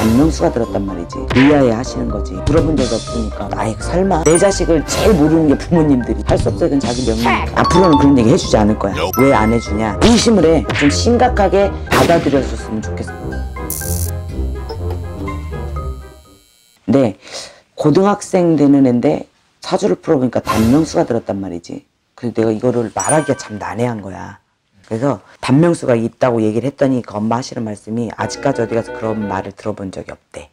단명수가 들었단 말이지. 의아해 하시는 거지. 들어본 적이 없으니까. 아이고 설마 내 자식을 제일 모르는 게 부모님들이. 할 수 없어. 이건 자기 명예니까. 앞으로는 그런 얘기 해주지 않을 거야. 왜 안 해주냐. 의심을 해. 좀 심각하게 받아들여줬으면 좋겠어. 근데 고등학생 되는 애인데 사주를 풀어보니까 단명수가 들었단 말이지. 그래서 내가 이거를 말하기가 참 난해한 거야. 그래서 단명수가 있다고 얘기를 했더니 그 엄마 하시는 말씀이 아직까지 어디 가서 그런 말을 들어본 적이 없대.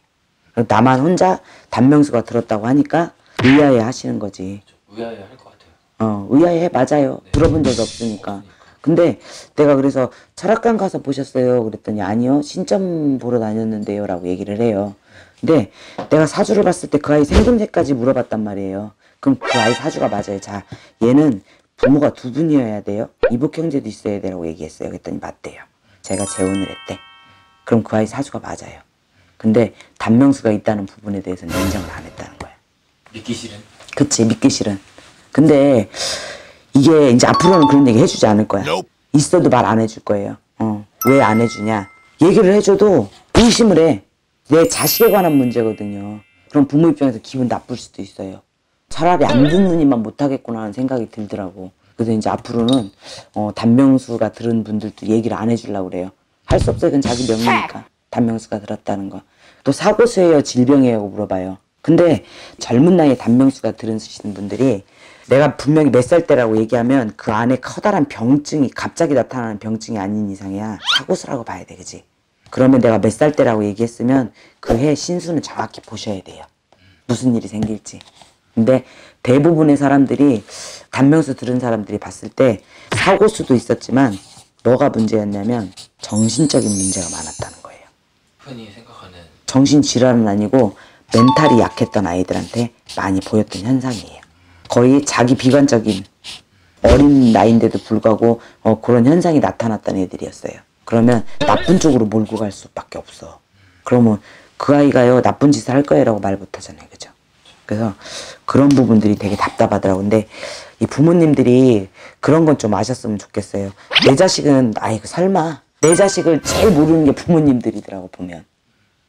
나만 혼자 단명수가 들었다고 하니까 의아해 하시는 거지. 의아해 할 것 같아요. 의아해. 맞아요. 네. 들어본 적이 없으니까. 근데 내가 그래서 철학관 가서 보셨어요? 그랬더니 아니요. 신점 보러 다녔는데요. 라고 얘기를 해요. 근데 내가 사주를 봤을 때 그 아이 생김새까지 물어봤단 말이에요. 그럼 그 아이 사주가 맞아요. 자, 얘는 부모가 두 분이어야 돼요. 이복 형제도 있어야 되라고 얘기했어요. 그랬더니 맞대요. 제가 재혼을 했대. 그럼 그 아이 사주가 맞아요. 근데 단명수가 있다는 부분에 대해서는 인정을 안 했다는 거야. 믿기 싫은? 그치, 믿기 싫은. 근데 이게 이제 앞으로는 그런 얘기 해주지 않을 거야. 있어도 말 안 해줄 거예요. 왜 안 해주냐. 얘기를 해줘도 의심을 해. 내 자식에 관한 문제거든요. 그럼 부모 입장에서 기분 나쁠 수도 있어요. 차라리 안 듣느니만 못하겠구나 하는 생각이 들더라고. 그래서 이제 앞으로는 단명수가 들은 분들도 얘기를 안 해주려고 그래요. 할 수 없어요. 그건 자기 명예니까. 단명수가 들었다는 거. 또 사고수예요? 질병이에요? 물어봐요. 근데 젊은 나이에 단명수가 들으시는 분들이 내가 분명히 몇 살 때라고 얘기하면 그 안에 커다란 병증이 갑자기 나타나는 병증이 아닌 이상이야 사고수라고 봐야 돼. 그지? 그러면 내가 몇 살 때라고 얘기했으면 그 해 신수는 정확히 보셔야 돼요. 무슨 일이 생길지. 근데 대부분의 사람들이 단명수 들은 사람들이 봤을 때 사고수도 있었지만 뭐가 문제였냐면 정신적인 문제가 많았다는 거예요. 흔히 생각하는 정신질환은 아니고 멘탈이 약했던 아이들한테 많이 보였던 현상이에요. 거의 자기 비관적인 어린 나이인데도 불구하고 그런 현상이 나타났던 애들이었어요. 그러면 나쁜 쪽으로 몰고 갈 수밖에 없어. 그러면 그 아이가요 나쁜 짓을 할 거예요 라고 말 못하잖아요. 그죠? 그래서 그런 부분들이 되게 답답하더라고요. 근데 이 부모님들이 그런 건 좀 아셨으면 좋겠어요. 내 자식은 아이고 설마 내 자식을 제일 모르는 게 부모님들이더라고 보면.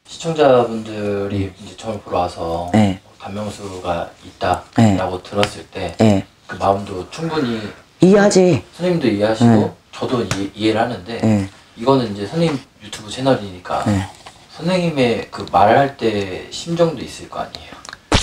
시청자분들이 이제 처음 보러 와서 네. 단명수가 있다라고 네. 들었을 때 네. 그 마음도 충분히 이해하지. 선생님도 이해하시고 네. 저도 이해를 하는데 네. 이거는 이제 선생님 유튜브 채널이니까 네. 선생님의 그 말할 때 심정도 있을 거 아니에요.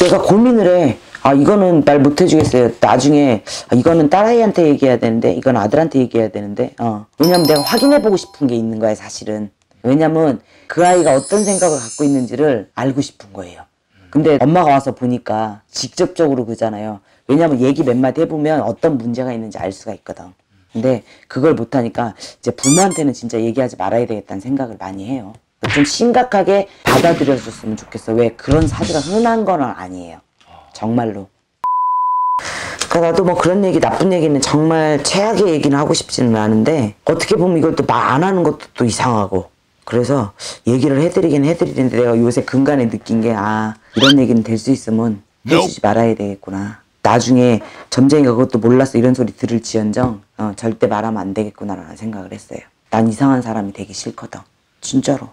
내가 고민을 해. 아 이거는 말 못해주겠어요. 나중에 이거는 딸아이한테 얘기해야 되는데 이건 아들한테 얘기해야 되는데 왜냐면 내가 확인해보고 싶은 게 있는 거야 사실은. 왜냐면 그 아이가 어떤 생각을 갖고 있는지를 알고 싶은 거예요. 근데 엄마가 와서 보니까 직접적으로 그러잖아요. 왜냐면 얘기 몇 마디 해보면 어떤 문제가 있는지 알 수가 있거든. 근데 그걸 못하니까 이제 부모한테는 진짜 얘기하지 말아야 되겠다는 생각을 많이 해요. 좀 심각하게 받아들여줬으면 좋겠어. 왜 그런 사주가 흔한 건 아니에요. 정말로. 그러니까 나도 뭐 그런 얘기 나쁜 얘기는 정말 최악의 얘기는 하고 싶지는 않은데 어떻게 보면 이것도 말 안 하는 것도 또 이상하고 그래서 얘기를 해드리긴 해드리는데 내가 요새 근간에 느낀 게 이런 얘기는 될 수 있으면 해주지 말아야 되겠구나. 나중에 점쟁이가 그것도 몰라서 이런 소리 들을지언정 절대 말하면 안 되겠구나라는 생각을 했어요. 난 이상한 사람이 되기 싫거든. 진짜로.